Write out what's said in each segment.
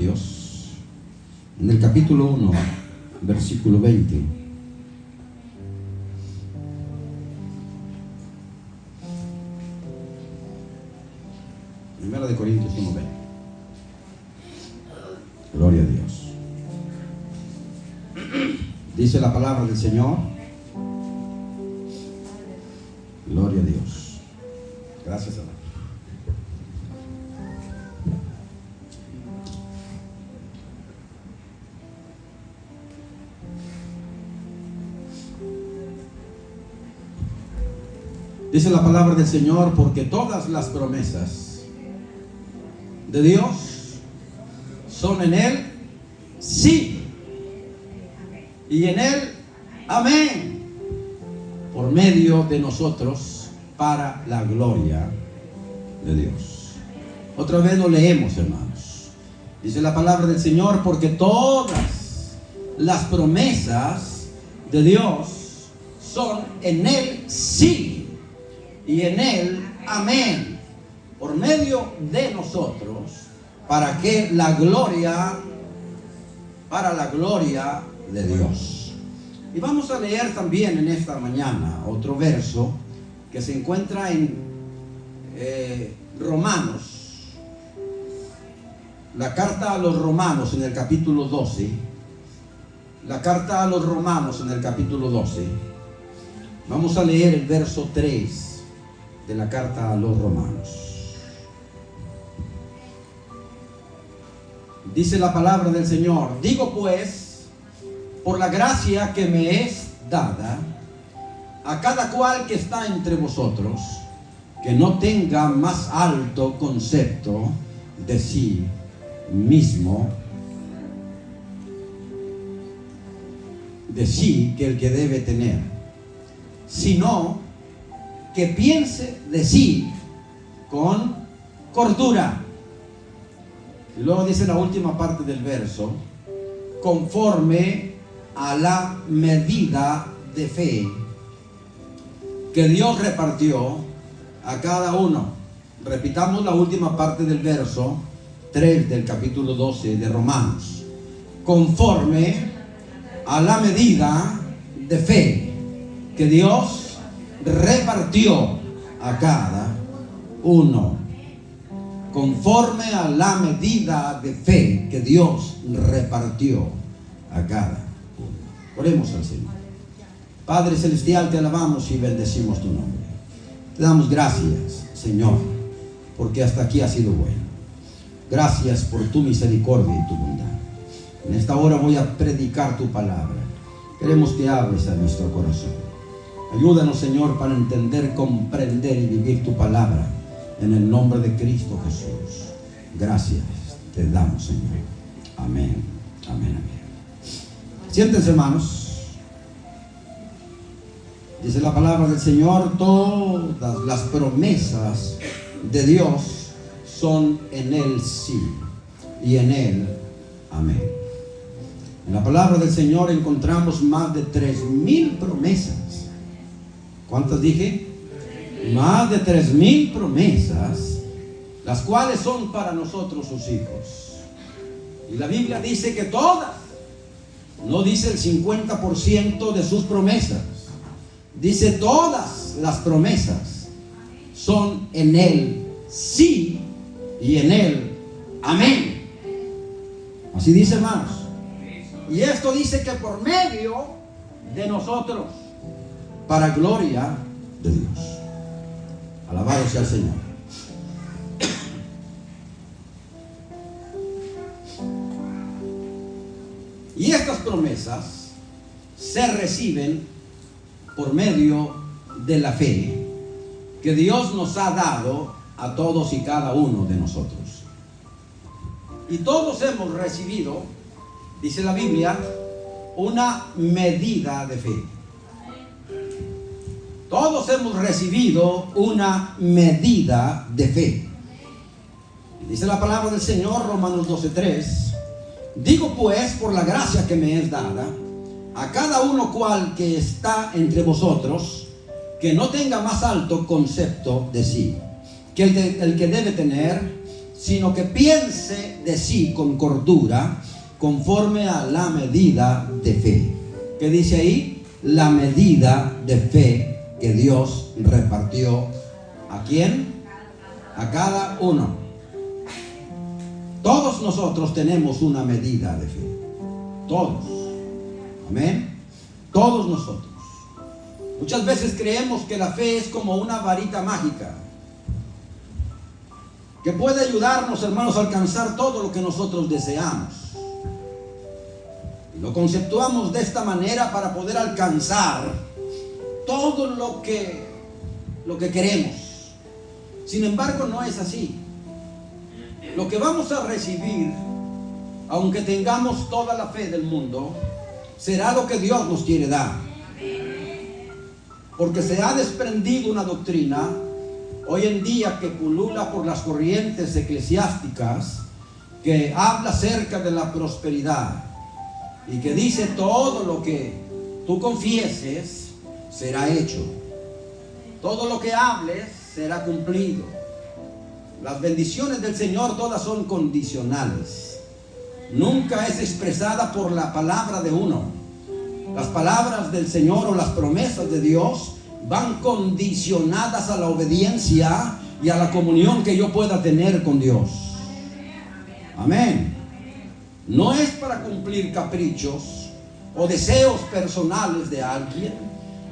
Dios, en el capítulo 1, versículo 20. Primera de Corintios 1:20. Gloria a Dios. Dice la palabra del Señor. Gloria a Dios. Gracias a Dios. Dice la palabra del Señor, porque todas las promesas de Dios son en Él sí, y en Él amén, por medio de nosotros, para la gloria de Dios. Otra vez lo leemos, hermanos. Dice la palabra del Señor, porque todas las promesas de Dios son en Él sí, y en Él amén, por medio de nosotros, para la gloria de Dios. Y vamos a leer también en esta mañana otro verso que se encuentra en Romanos, la carta a los Romanos en el capítulo 12. La carta a los Romanos en el capítulo 12. Vamos a leer el verso 3 de la carta a los Romanos. Dice la palabra del Señor: digo pues, por la gracia que me es dada, a cada cual que está entre vosotros, que no tenga más alto concepto de sí mismo, de sí que el que debe tener, sino que piense de sí con cordura. Y luego dice la última parte del verso: conforme a la medida de fe que Dios repartió a cada uno. Repitamos la última parte del verso 3 del capítulo 12 de Romanos: conforme a la medida de fe que Dios repartió a cada uno. Conforme a la medida de fe que Dios repartió a cada uno. Oremos al Señor. Padre celestial, te alabamos y bendecimos tu nombre. Te damos gracias, Señor, porque hasta aquí has sido bueno. Gracias por tu misericordia y tu bondad. En esta hora voy a predicar tu palabra. Queremos que hables a nuestro corazón. Ayúdanos, Señor, para entender, comprender y vivir tu palabra, en el nombre de Cristo Jesús. Gracias te damos, Señor. Amén, amén, amén. Siéntense, hermanos. Dice la palabra del Señor: todas las promesas de Dios son en Él sí, y en Él amén. En la palabra del Señor encontramos más de 3,000 promesas. ¿Cuántas dije? Más de 3,000 promesas, las cuales son para nosotros sus hijos. Y la Biblia dice que todas, no dice el 50% de sus promesas, dice todas las promesas son en Él sí, y en Él amén. Así dice, hermanos. Y esto dice que por medio de nosotros, para gloria de Dios. Alabado sea el Señor. Y estas promesas se reciben por medio de la fe que Dios nos ha dado a todos y cada uno de nosotros. Y todos hemos recibido, dice la Biblia, una medida de fe. Todos hemos recibido una medida de fe. Dice la palabra del Señor, Romanos 12:3: digo pues, por la gracia que me es dada, a cada uno cual que está entre vosotros, que no tenga más alto concepto de sí, que el que debe tener, sino que piense de sí con cordura, conforme a la medida de fe. ¿Qué dice ahí? La medida de fe que Dios repartió. ¿A quién? A cada uno. Todos nosotros tenemos una medida de fe. Todos. Amén. Todos nosotros. Muchas veces creemos que la fe es como una varita mágica que puede ayudarnos, hermanos, a alcanzar todo lo que nosotros deseamos. Y lo conceptuamos de esta manera para poder alcanzar todo lo que queremos. Sin embargo, no es así. Lo que vamos a recibir, aunque tengamos toda la fe del mundo, será lo que Dios nos quiere dar. Porque se ha desprendido una doctrina hoy en día que pulula por las corrientes eclesiásticas, que habla acerca de la prosperidad y que dice: todo lo que tú confieses será hecho, todo lo que hables será cumplido. Las bendiciones del Señor todas son condicionales, nunca es expresada por la palabra de uno. Las palabras del Señor o las promesas de Dios van condicionadas a la obediencia y a la comunión que yo pueda tener con Dios. Amén. No es para cumplir caprichos o deseos personales de alguien.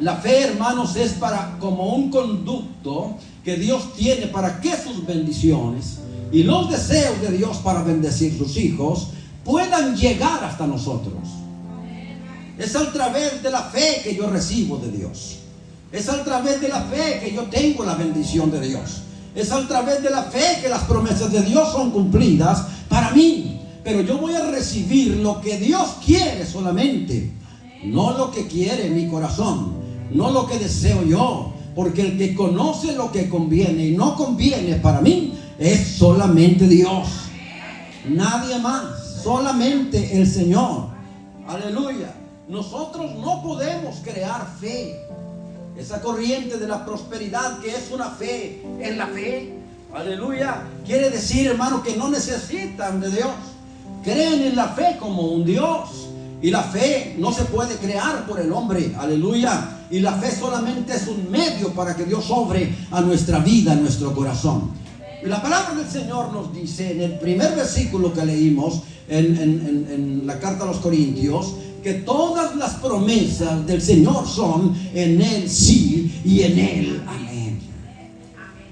La fe, hermanos, es como un conducto que Dios tiene para que sus bendiciones y los deseos de Dios para bendecir sus hijos puedan llegar hasta nosotros. Es a través de la fe que yo recibo de Dios. Es a través de la fe que yo tengo la bendición de Dios. Es a través de la fe que las promesas de Dios son cumplidas para mí. Pero yo voy a recibir lo que Dios quiere solamente, no lo que quiere mi corazón, no lo que deseo yo. Porque el que conoce lo que conviene y no conviene para mí es solamente Dios. Nadie más, solamente el Señor. Aleluya. Nosotros no podemos crear fe. Esa corriente de la prosperidad que es una fe en la fe, aleluya, quiere decir, hermano, que no necesitan de Dios. Creen en la fe como un Dios. Y la fe no se puede crear por el hombre, aleluya. Y la fe solamente es un medio para que Dios obre a nuestra vida, a nuestro corazón. Y la palabra del Señor nos dice en el primer versículo que leímos en la carta a los Corintios, que todas las promesas del Señor son en Él sí y en Él amén.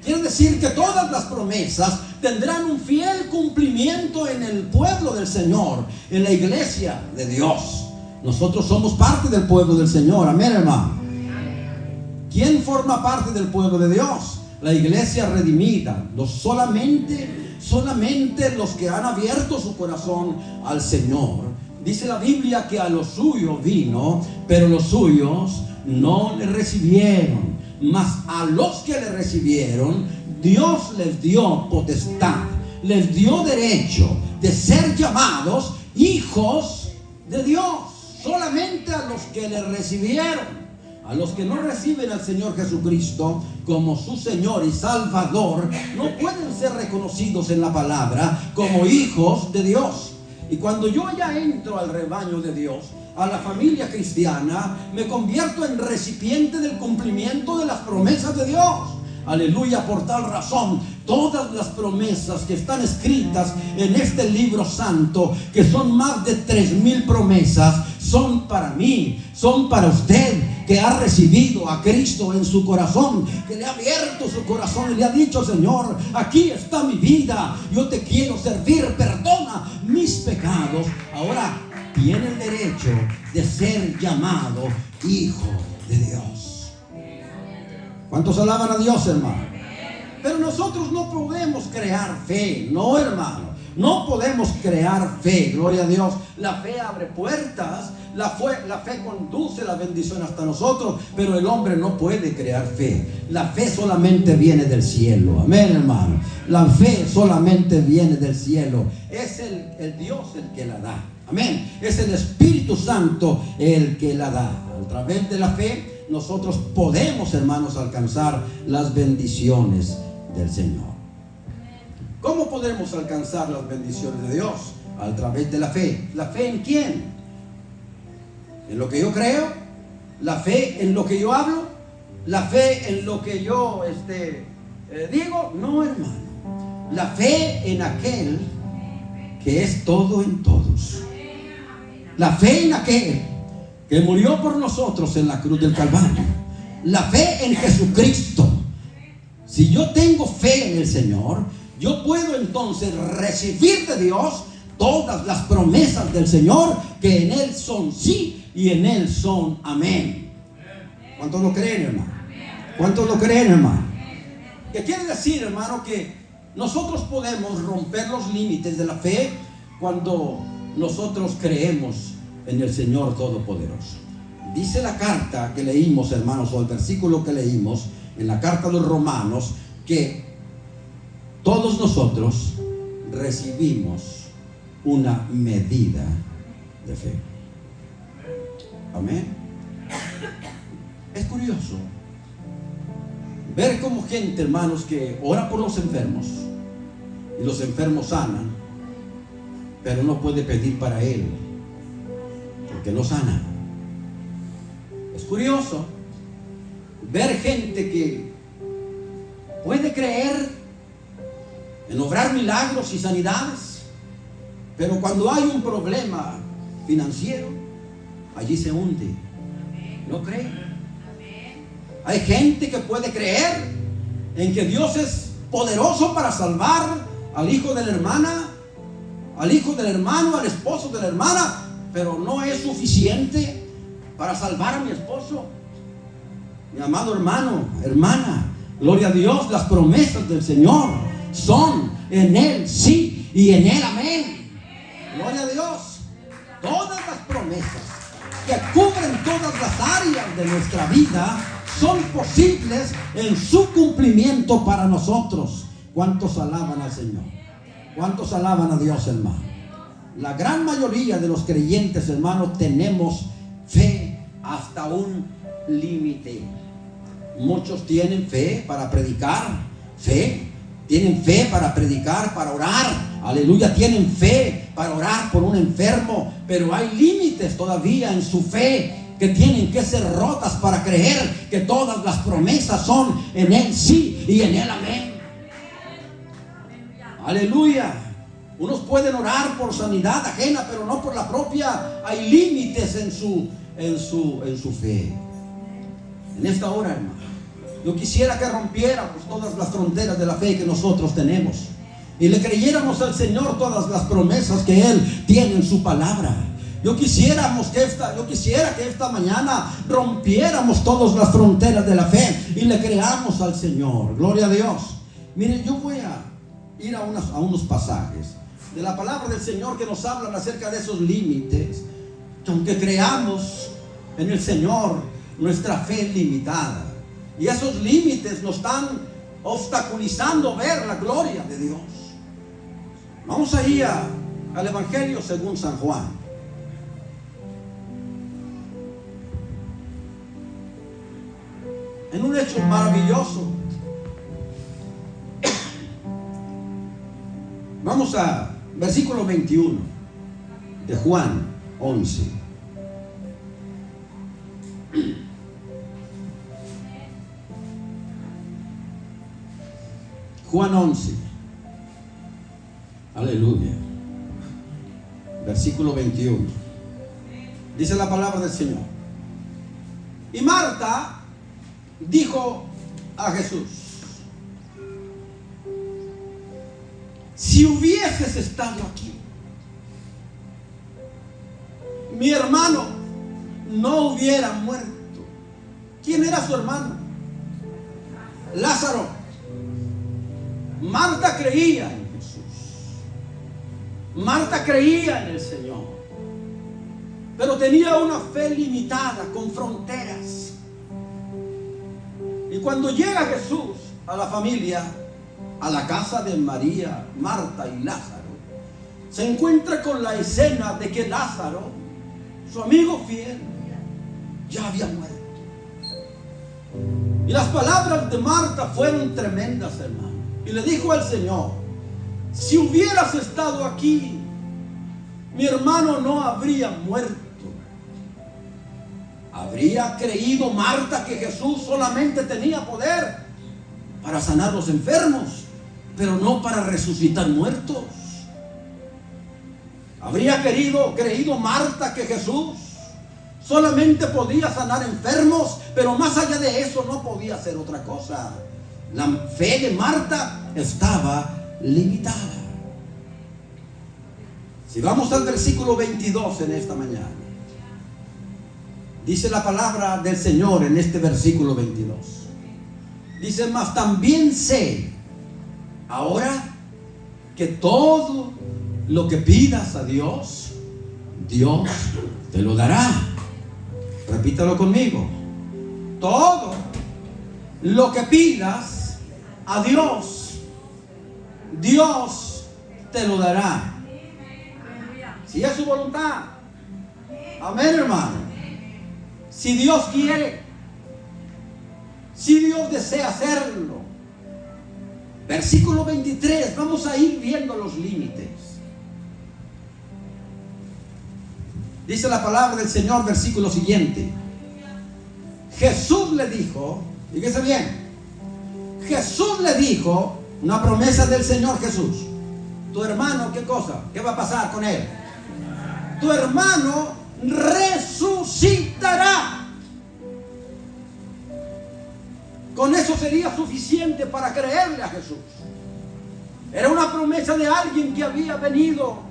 Quiere decir que todas las promesas tendrán un fiel cumplimiento en el pueblo del Señor, en la iglesia de Dios. Nosotros somos parte del pueblo del Señor, amén, hermano. ¿Quién forma parte del pueblo de Dios? La iglesia redimida. Solamente los que han abierto su corazón al Señor. Dice la Biblia que a los suyos vino, pero los suyos no le recibieron. Mas a los que le recibieron, Dios les dio potestad, les dio derecho de ser llamados hijos de Dios. Solamente a los que le recibieron. A los que no reciben al Señor Jesucristo como su Señor y Salvador, no pueden ser reconocidos en la palabra como hijos de Dios. Y cuando yo ya entro al rebaño de Dios, a la familia cristiana, me convierto en recipiente del cumplimiento de las promesas de Dios. Aleluya. Por tal razón, todas las promesas que están escritas en este libro santo, que son más de 3,000 promesas, son para mí, son para usted, que ha recibido a Cristo en su corazón, que le ha abierto su corazón y le ha dicho: Señor, aquí está mi vida, yo te quiero servir, perdona mis pecados. Ahora tiene el derecho de ser llamado hijo de Dios. ¿Cuántos alaban a Dios, hermano? Pero nosotros no podemos crear fe, no, hermano. No podemos crear fe, gloria a Dios. La fe abre puertas, la fe conduce la bendición hasta nosotros, pero el hombre no puede crear fe. La fe solamente viene del cielo, amén, hermano. La fe solamente viene del cielo. Es el Dios el que la da, amén. Es el Espíritu Santo el que la da. A través de la fe nosotros podemos, hermanos, alcanzar las bendiciones del Señor. ¿Cómo podremos alcanzar las bendiciones de Dios? A través de la fe. ¿La fe en quién? ¿En lo que yo creo? ¿La fe en lo que yo hablo? ¿La fe en lo que yo digo? No, hermano. La fe en aquel que es todo en todos. La fe en aquel que murió por nosotros en la cruz del Calvario. La fe en Jesucristo. Si yo tengo fe en el Señor, yo puedo entonces recibir de Dios todas las promesas del Señor, que en Él son sí y en Él son amén. ¿Cuántos lo creen, hermano? ¿Cuántos lo creen, hermano? ¿Qué quiere decir, hermano? Que nosotros podemos romper los límites de la fe cuando nosotros creemos en el Señor Todopoderoso. Dice la carta que leímos, hermanos, o el versículo que leímos en la carta de los Romanos, que todos nosotros recibimos una medida de fe. Amén. Es curioso ver como gente, hermanos, que ora por los enfermos y los enfermos sanan, pero no puede pedir para él porque no sana. Es curioso ver gente que puede creer en obrar milagros y sanidades, pero cuando hay un problema financiero, allí se hunde. No cree. Hay gente que puede creer en que Dios es poderoso para salvar al hijo de la hermana, al hijo del hermano, al esposo de la hermana, pero no es suficiente para salvar a mi esposo. Mi amado hermano, hermana, gloria a Dios, las promesas del Señor son en Él sí y en Él amén. Gloria a Dios. Todas las promesas que cubren todas las áreas de nuestra vida son posibles en su cumplimiento para nosotros. ¿Cuántos alaban al Señor? ¿Cuántos alaban a Dios, hermano? La gran mayoría de los creyentes, hermanos, tenemos fe hasta un límite. Muchos tienen fe para predicar, tienen fe para predicar, para orar, aleluya, tienen fe para orar por un enfermo, pero hay límites todavía en su fe que tienen que ser rotas para creer que todas las promesas son en Él sí y en Él amén. Aleluya. Unos pueden orar por sanidad ajena, pero no por la propia. Hay límites en su fe. En esta hora, hermano, yo quisiera que rompiéramos todas las fronteras de la fe que nosotros tenemos y le creyéramos al Señor todas las promesas que Él tiene en su palabra. Yo quisiera que esta mañana rompiéramos todas las fronteras de la fe y le creamos al Señor. Gloria a Dios. Miren, yo voy a ir a unos pasajes de la palabra del Señor que nos hablan acerca de esos límites, que aunque creamos en el Señor, nuestra fe es limitada. Y esos límites nos están obstaculizando ver la gloria de Dios. Vamos ahí al Evangelio según San Juan. En un hecho maravilloso. Vamos a versículo 21 de Juan 11. Juan 11. Aleluya. Versículo 21. Dice la palabra del Señor. Y Marta dijo a Jesús: si hubieses estado aquí, mi hermano no hubiera muerto. ¿Quién era su hermano? Lázaro. Marta creía en Jesús. Marta creía en el Señor, pero tenía una fe limitada, con fronteras. Y cuando llega Jesús a la familia, a la casa de María, Marta y Lázaro, se encuentra con la escena de que Lázaro, su amigo fiel, ya había muerto. Y las palabras de Marta fueron tremendas, hermano. Y le dijo al Señor: si hubieras estado aquí, mi hermano no habría muerto. Habría creído Marta que Jesús solamente tenía poder para sanar los enfermos, pero no para resucitar muertos. Habría creído Marta que Jesús solamente podía sanar enfermos, pero más allá de eso no podía hacer otra cosa. La fe de Marta estaba limitada. Si vamos al versículo 22 en esta mañana, dice la palabra del Señor en este versículo 22. Dice: mas también sé ahora que todo lo que pidas a Dios, Dios te lo dará. Repítalo conmigo. Todo lo que pidas a Dios, Dios te lo dará. Si es su voluntad. Amén, hermano. Si Dios quiere, si Dios desea hacerlo. Versículo 23, vamos a ir viendo los límites. Dice la palabra del Señor, versículo siguiente. Jesús le dijo, fíjese bien, Jesús le dijo, una promesa del Señor Jesús: tu hermano, ¿qué cosa? ¿Qué va a pasar con él? Tu hermano resucitará. Con eso sería suficiente para creerle a Jesús. Era una promesa de alguien que había venido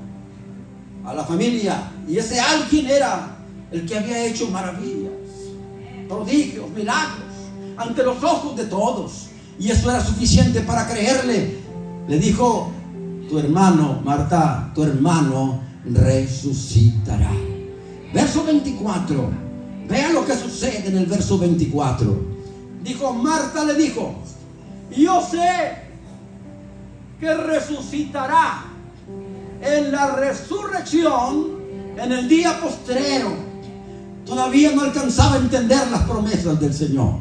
a la familia, y ese alguien era el que había hecho maravillas, prodigios, milagros ante los ojos de todos, y eso era suficiente para creerle. Le dijo: tu hermano, Marta, tu hermano resucitará. Verso 24, vea lo que sucede en el verso 24. Dijo, Marta le dijo: yo sé que resucitará en la resurrección en el día postrero. Todavía no alcanzaba a entender las promesas del Señor.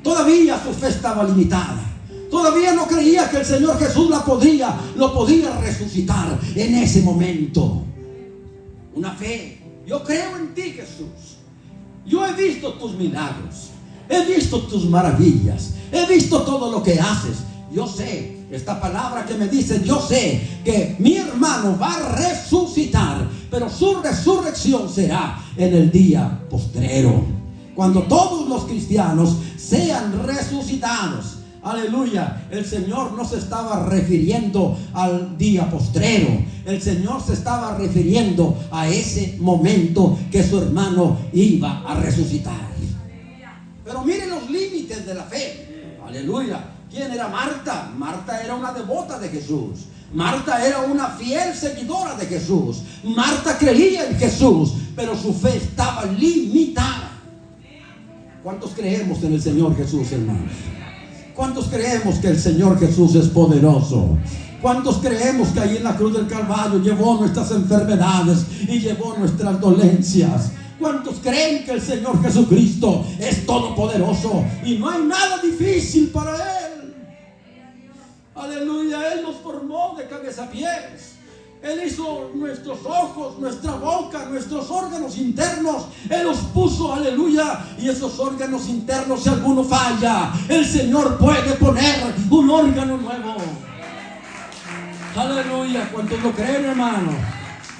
Todavía su fe estaba limitada. Todavía no creía que el Señor Jesús lo podía resucitar en ese momento. Una fe: yo creo en ti, Jesús. Yo he visto tus milagros, he visto tus maravillas, he visto todo lo que haces. Yo sé, esta palabra que me dice, yo sé que mi hermano va a resucitar, pero su resurrección será en el día postrero, cuando todos los cristianos sean resucitados. Aleluya. El Señor no se estaba refiriendo al día postrero. El Señor se estaba refiriendo a ese momento que su hermano iba a resucitar. Pero miren los límites de la fe. Aleluya. ¿Quién era Marta? Marta era una devota de Jesús. Marta era una fiel seguidora de Jesús. Marta creía en Jesús, pero su fe estaba limitada. ¿Cuántos creemos en el Señor Jesús, hermanos? ¿Cuántos creemos que el Señor Jesús es poderoso? ¿Cuántos creemos que ahí en la cruz del Calvario llevó nuestras enfermedades y llevó nuestras dolencias? ¿Cuántos creen que el Señor Jesucristo es todopoderoso y no hay nada difícil para Él? Aleluya. Él nos formó de cabeza a pies. Él hizo nuestros ojos, nuestra boca, nuestros órganos internos. Él los puso, aleluya. Y esos órganos internos, si alguno falla, el Señor puede poner un órgano nuevo. Aleluya. ¿Cuántos lo creen, hermano?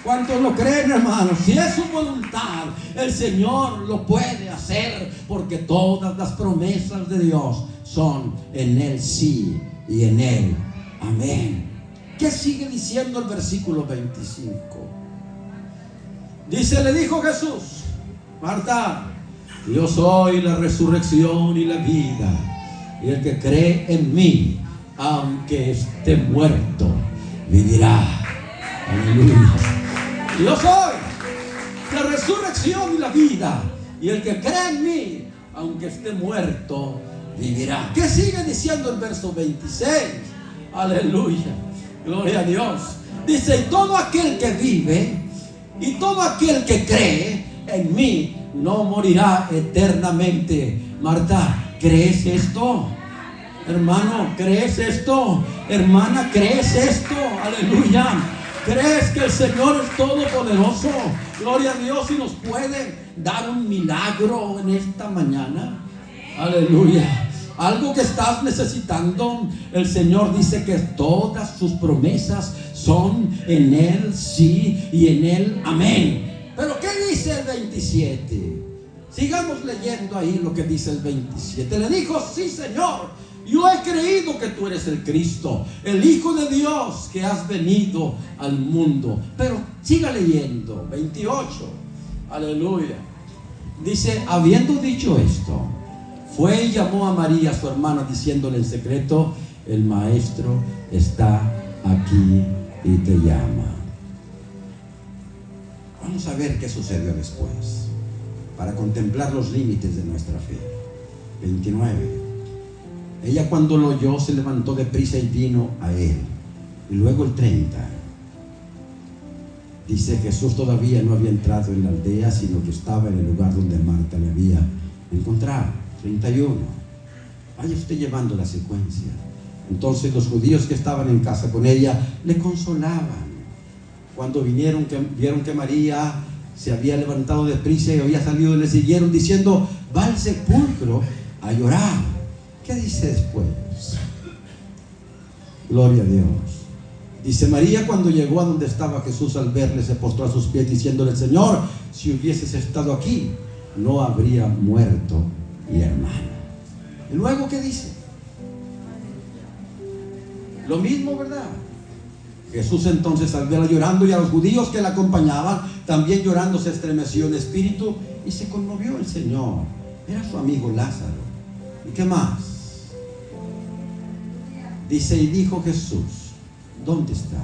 ¿Cuántos lo creen, hermano? Si es su voluntad, el Señor lo puede hacer, porque todas las promesas de Dios son en Él sí y en Él amén. ¿Qué sigue diciendo el versículo 25? Dice, le dijo Jesús: Marta, yo soy la resurrección y la vida, y el que cree en mí, aunque esté muerto, vivirá. Aleluya. Yo soy la resurrección y la vida, y el que cree en mí, aunque esté muerto, vivirá. ¿Qué sigue diciendo el verso 26? Aleluya. Gloria a Dios. Dice, y todo aquel que vive y todo aquel que cree en mí no morirá eternamente. Marta, ¿crees esto? Hermano, ¿crees esto? Hermana, ¿crees esto? Aleluya. ¿Crees que el Señor es todopoderoso? Gloria a Dios, y nos puede dar un milagro en esta mañana. Aleluya. Algo que estás necesitando, el Señor dice que todas sus promesas son en Él sí y en Él amén. Pero ¿qué dice el 27? Sigamos leyendo ahí lo que dice el 27. Le dijo: sí, Señor, yo he creído que tú eres el Cristo, el Hijo de Dios, que has venido al mundo. Pero siga leyendo, 28. Aleluya. Dice: habiendo dicho esto, fue y llamó a María, su hermana, diciéndole en secreto: el Maestro está aquí y te llama. Vamos a ver qué sucedió después, para contemplar los límites de nuestra fe. 29. Ella, cuando lo oyó, se levantó deprisa y vino a él. Y luego el 30. Dice: Jesús todavía no había entrado en la aldea, sino que estaba en el lugar donde Marta le había encontrado. 31. Vaya usted llevando la secuencia. Entonces los judíos que estaban en casa con ella le consolaban. Cuando vieron que María se había levantado deprisa y había salido, le siguieron diciendo: va al sepulcro a llorar. ¿Qué dice después? Gloria a Dios. Dice: María, cuando llegó a donde estaba Jesús, al verle, se postró a sus pies, diciéndole: Señor, si hubieses estado aquí, no habría muerto mi hermano. Y luego, ¿qué dice? Lo mismo, ¿verdad? Jesús entonces, al verla llorando, y a los judíos que la acompañaban también llorando, se estremeció en espíritu y se conmovió el Señor. Era su amigo Lázaro. ¿Y qué más? Dice: y dijo Jesús: ¿dónde está?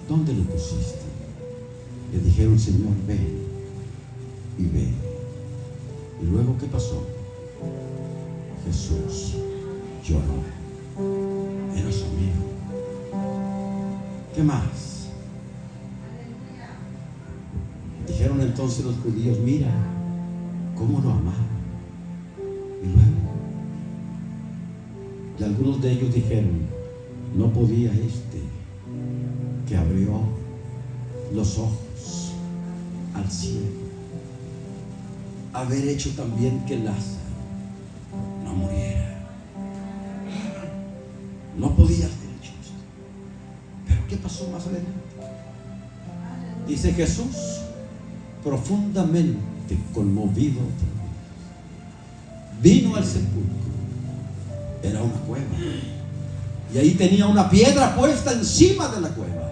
¿Dónde lo pusiste? Le dijeron: Señor, ven y ve. ¿Y luego qué pasó? Jesús lloró. Era su amigo. ¿Qué más? Dijeron entonces los judíos: mira cómo lo amaba. Y luego, y algunos de ellos dijeron: no podía este, que abrió los ojos al cielo, haber hecho también que Lázaro no muriera. No podía haber hecho esto. Pero ¿qué pasó más adelante? Dice: Jesús, profundamente conmovido, vino al sepulcro. Era una cueva, y ahí tenía una piedra puesta encima de la cueva.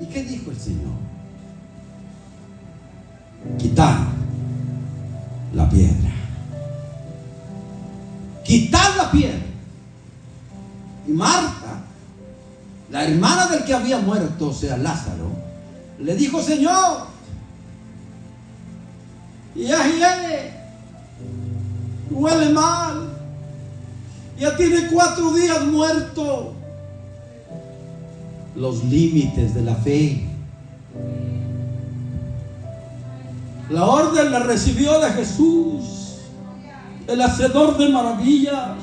¿Y qué dijo el Señor? Quitad la piedra. Quitad la piedra. Y Marta, la hermana del que había muerto, o sea, Lázaro, le dijo: Señor, ya hiede, huele mal, ya tiene 4 días muerto. Los límites de la fe. La orden la recibió de Jesús, el hacedor de maravillas,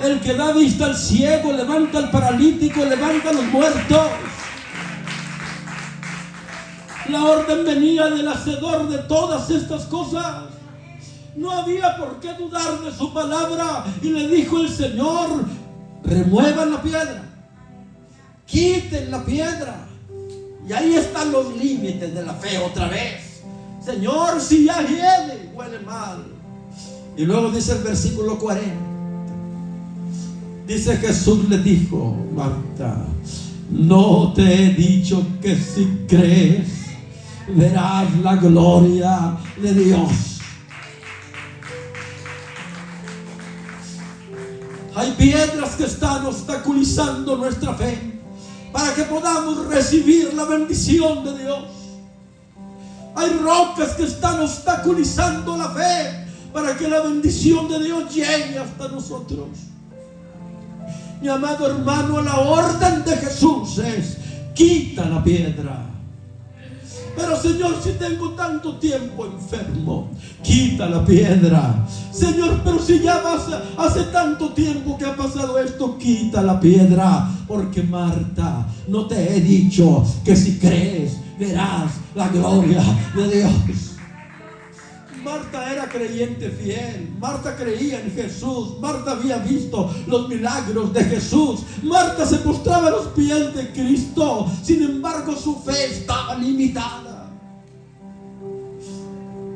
el que da vista al ciego, levanta al paralítico, levanta a los muertos. La orden venía del hacedor de todas estas cosas. No había por qué dudar de su palabra. Y le dijo el Señor: remuevan la piedra, quiten la piedra. Y ahí están los límites de la fe otra vez. Señor, si ya hiede, huele mal. Y luego dice el versículo 40. Dice: Jesús le dijo: Marta, no te he dicho que si crees verás la gloria de Dios. Hay piedras que están obstaculizando nuestra fe para que podamos recibir la bendición de Dios. Hay rocas que están obstaculizando la fe para que la bendición de Dios llegue hasta nosotros. Mi amado hermano, la orden de Jesús es: quita la piedra. Pero Señor, si tengo tanto tiempo enfermo, quita la piedra. Señor, pero si ya hace tanto tiempo que ha pasado esto, quita la piedra. Porque Marta, no te he dicho que si crees verás la gloria de Dios. Marta era creyente fiel. Marta creía en Jesús. Marta había visto los milagros de Jesús. Marta se postraba a los pies de Cristo. Sin embargo, su fe estaba limitada.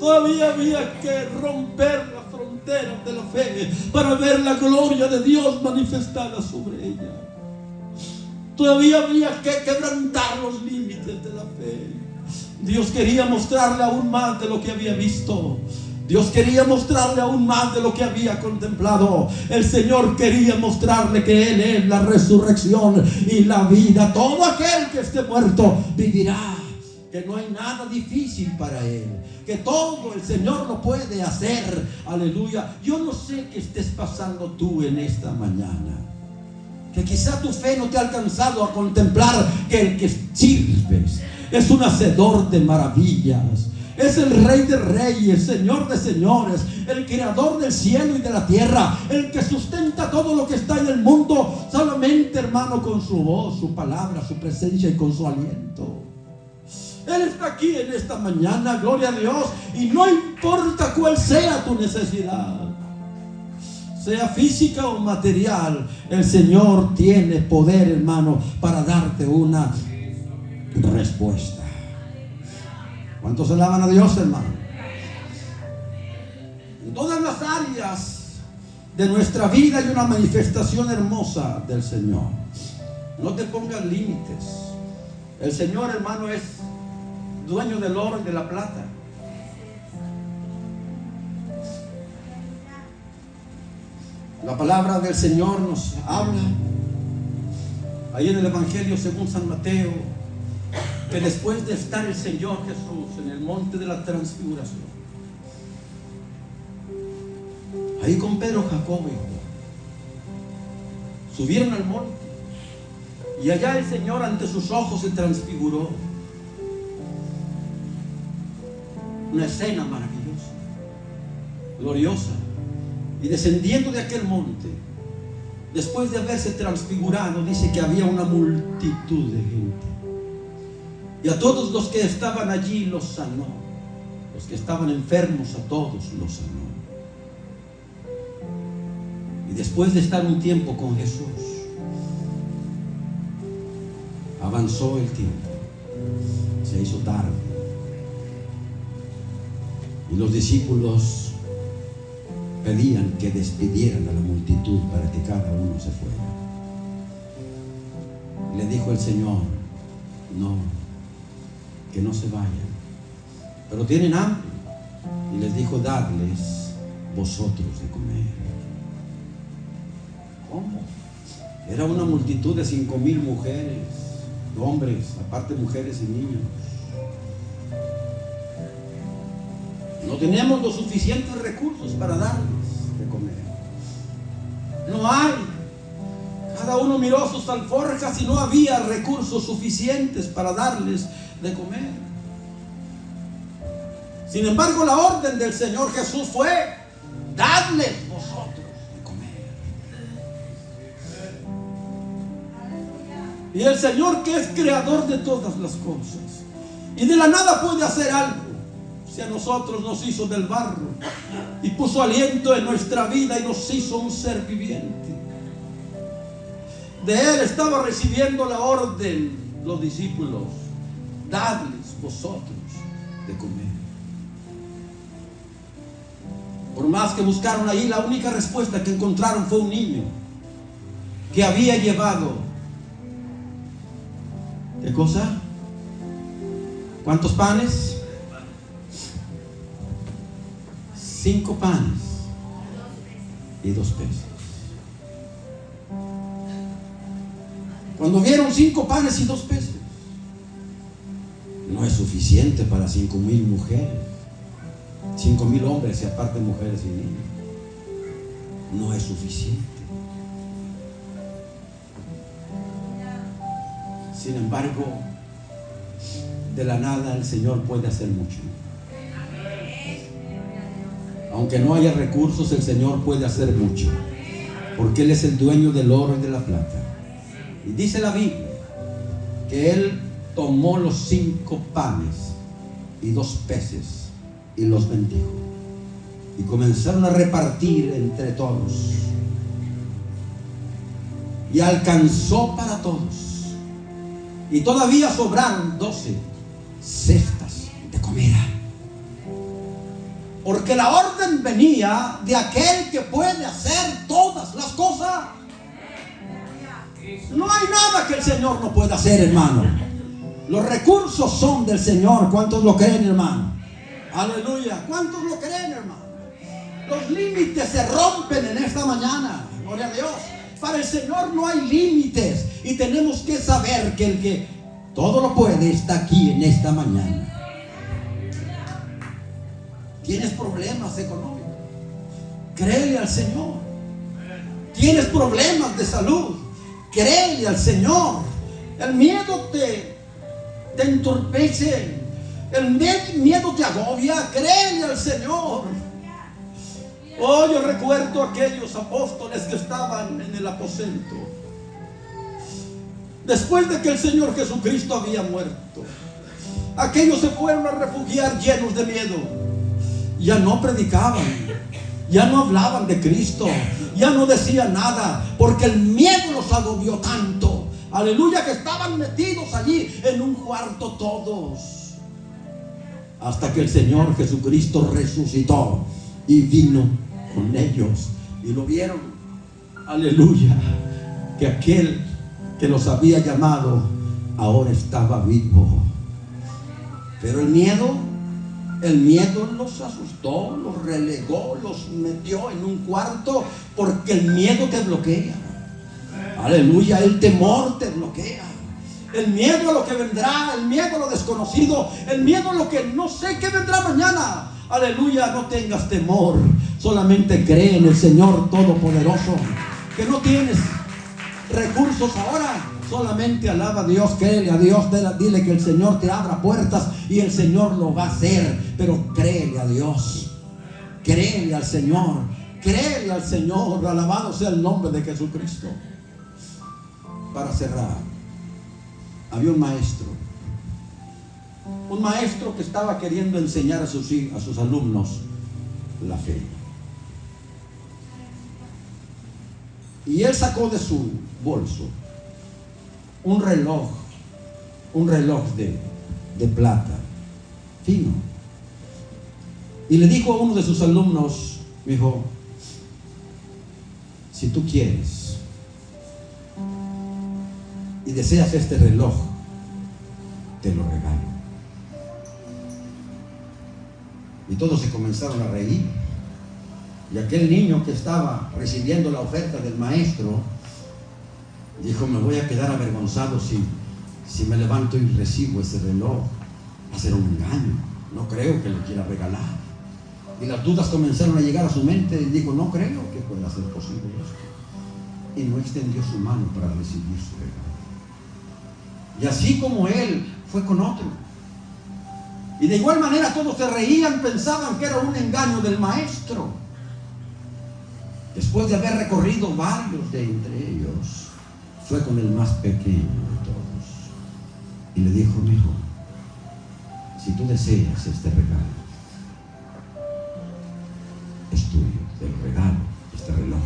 Todavía había que romper las fronteras de la fe para ver la gloria de Dios manifestada sobre ella. Todavía había que quebrantar los límites de la fe. Dios quería mostrarle aún más de lo que había visto. Dios quería mostrarle aún más de lo que había contemplado. El Señor quería mostrarle que Él es la resurrección y la vida. Todo aquel que esté muerto vivirá. Que no hay nada difícil para Él. Que todo el Señor lo puede hacer. Aleluya. Yo no sé qué estés pasando tú en esta mañana. Que quizá tu fe no te ha alcanzado a contemplar que el que sirves es un hacedor de maravillas. Es el Rey de Reyes, Señor de Señores, el Creador del cielo y de la tierra, el que sustenta todo lo que está en el mundo, solamente, hermano, con su voz, su palabra, su presencia y con su aliento. Él está aquí en esta mañana, gloria a Dios, y no importa cuál sea tu necesidad, sea física o material, el Señor tiene poder, hermano, para darte una respuesta. ¿Cuántos alaban a Dios, hermano? En todas las áreas de nuestra vida hay una manifestación hermosa del Señor. No te pongas límites. El Señor, hermano, es dueño del oro y de la plata. La palabra del Señor nos habla ahí en el Evangelio según San Mateo, que después de estar el Señor Jesús en el monte de la transfiguración, ahí con Pedro, Jacobo y Juan, subieron al monte y allá el Señor ante sus ojos se transfiguró. Una escena maravillosa, gloriosa. Y descendiendo de aquel monte, después de haberse transfigurado, dice que había una multitud de gente. Y a todos los que estaban allí los sanó. Los que estaban enfermos, a todos los sanó. Y después de estar un tiempo con Jesús, avanzó el tiempo. Se hizo tarde. Y los discípulos pedían que despidieran a la multitud para que cada uno se fuera. Le dijo el Señor: no, que no se vayan, pero tienen hambre. Y les dijo: dadles vosotros de comer. ¿Cómo? Era una multitud de 5,000 mujeres, hombres, aparte mujeres y niños. No tenemos los suficientes recursos para darles de comer. No hay. Cada uno miró sus alforjas y no había recursos suficientes para darles de comer. Sin embargo, la orden del Señor Jesús fue: dadles vosotros de comer. Y el Señor, que es creador de todas las cosas y de la nada puede hacer algo, si a nosotros nos hizo del barro y puso aliento en nuestra vida y nos hizo un ser viviente, de Él estaba recibiendo la orden los discípulos: dadles vosotros de comer. Por más que buscaron ahí, la única respuesta que encontraron fue un niño que había llevado, ¿qué cosa? ¿Cuántos panes? 5 panes y 2 peces. Cuando vieron 5 panes y 2 peces, no es suficiente para 5,000 mujeres, 5,000 hombres y aparte mujeres y niños. No es suficiente. Sin embargo, de la nada el Señor puede hacer mucho. Aunque no haya recursos, el Señor puede hacer mucho, porque Él es el dueño del oro y de la plata. Y dice la Biblia que Él tomó los 5 panes y 2 peces y los bendijo, y comenzaron a repartir entre todos, y alcanzó para todos, y todavía sobraron 12 cestas de comida, porque la orden venía de aquel que puede hacer todas las cosas. No hay nada que el Señor no pueda hacer, hermano. Los recursos son del Señor. ¿Cuántos lo creen, hermano? Aleluya. ¿Cuántos lo creen, hermano? Los límites se rompen en esta mañana. Gloria a Dios. Para el Señor no hay límites, y tenemos que saber que el que todo lo puede está aquí en esta mañana. ¿Tienes problemas económicos? Créele al Señor. ¿Tienes problemas de salud? Créele al Señor. El miedo te entorpece, el miedo te agobia. Créele al Señor. Oh, yo recuerdo aquellos apóstoles que estaban en el aposento después de que el Señor Jesucristo había muerto. Aquellos se fueron a refugiar llenos de miedo. Ya no predicaban, ya no hablaban de Cristo, ya no decían nada, porque el miedo los agobió tanto. Aleluya, que estaban metidos allí en un cuarto todos, hasta que el Señor Jesucristo resucitó y vino con ellos, y lo vieron. Aleluya, que aquel que los había llamado ahora estaba vivo. Pero el miedo los asustó, los relegó, los metió en un cuarto, porque el miedo te bloquea. Aleluya, el temor te bloquea. El miedo a lo que vendrá, el miedo a lo desconocido, el miedo a lo que no sé qué vendrá mañana. Aleluya, no tengas temor, solamente cree en el Señor Todopoderoso. Que no tienes recursos ahora, solamente alaba a Dios, créele a Dios, dile que el Señor te abra puertas, y el Señor lo va a hacer. Pero créele a Dios, créele al Señor, créele al Señor. Alabado sea el nombre de Jesucristo. Para cerrar, había un maestro que estaba queriendo enseñar a sus alumnos la fe. Y él sacó de su bolso un reloj de plata fino, y le dijo a uno de sus alumnos, me dijo: si tú quieres y deseas este reloj, te lo regalo. Y todos se comenzaron a reír, y aquel niño que estaba recibiendo la oferta del maestro dijo: me voy a quedar avergonzado si me levanto y recibo ese reloj. Va a ser un engaño, no creo que lo quiera regalar. Y las dudas comenzaron a llegar a su mente, y dijo: no creo que pueda ser posible esto. Y no extendió su mano para recibir su regalo. Y así como él, fue con otro. Y de igual manera todos se reían, pensaban que era un engaño del maestro. Después de haber recorrido varios de entre ellos, fue con el más pequeño de todos y le dijo: mi hijo, si tú deseas este regalo, es tuyo, te lo regalo, este reloj.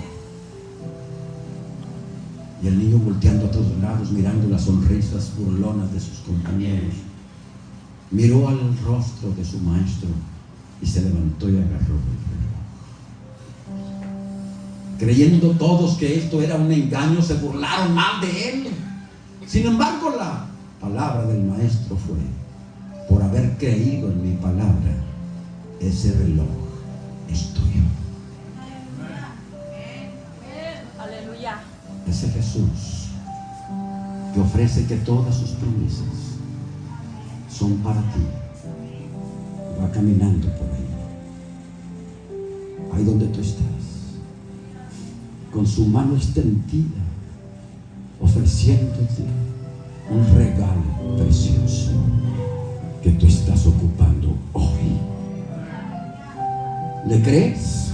Y el niño, volteando a todos lados, mirando las sonrisas burlonas de sus compañeros, miró al rostro de su maestro y se levantó y agarró el reloj. Creyendo todos que esto era un engaño, se burlaron mal de él. Sin embargo, la palabra del maestro fue: por haber creído en mi palabra, ese reloj es tuyo. Aleluya. Ese Jesús que ofrece que todas sus promesas son para ti, va caminando por ahí donde tú estás, con su mano extendida, ofreciéndote un regalo precioso. que tú estás ocupando hoy. ¿Le crees?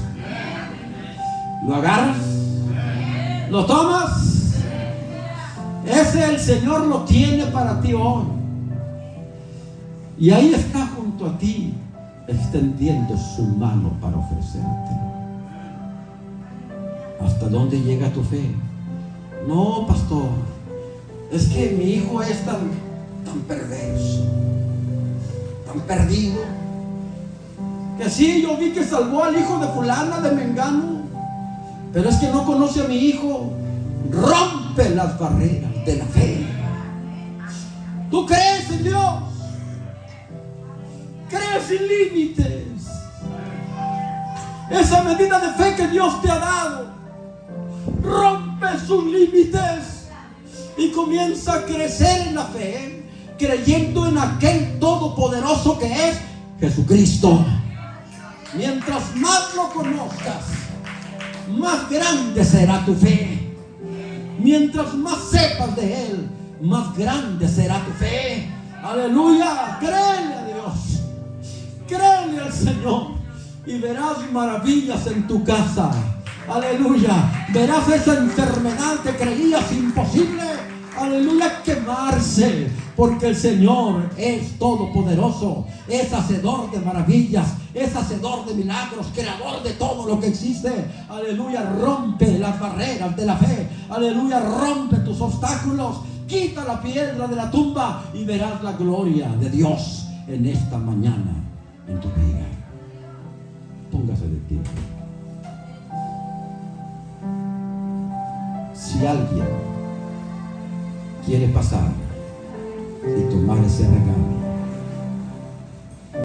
¿Lo agarras? ¿Lo tomas? Ese el Señor lo tiene para ti hoy. Y ahí está junto a ti, extendiendo su mano para ofrecerte. ¿Hasta dónde llega tu fe? No, pastor, es que mi hijo es tan perverso, tan perdido, que sí, yo vi que salvó al hijo de fulana, de mengano, pero es que no conoce a mi hijo. Rompe las barreras de la fe. ¿Tú crees en Dios? ¿Crees sin límites? Esa medida de fe que Dios te ha dado, rompe sus límites y comienza a crecer en la fe, creyendo en aquel todopoderoso que es Jesucristo. Mientras más lo conozcas, más grande será tu fe. Mientras más sepas de Él, más grande será tu fe. Aleluya. Créele a Dios, créele al Señor, y verás maravillas en tu casa. Aleluya. Verás esa enfermedad que creías imposible, aleluya, quemarse, porque el Señor es todopoderoso, es hacedor de maravillas, es hacedor de milagros, creador de todo lo que existe. Aleluya. Rompe las barreras de la fe. Aleluya. Rompe tus obstáculos, quita la piedra de la tumba y verás la gloria de Dios en esta mañana en tu vida. Póngase de pie. Si alguien quiere pasar y tomar ese regalo,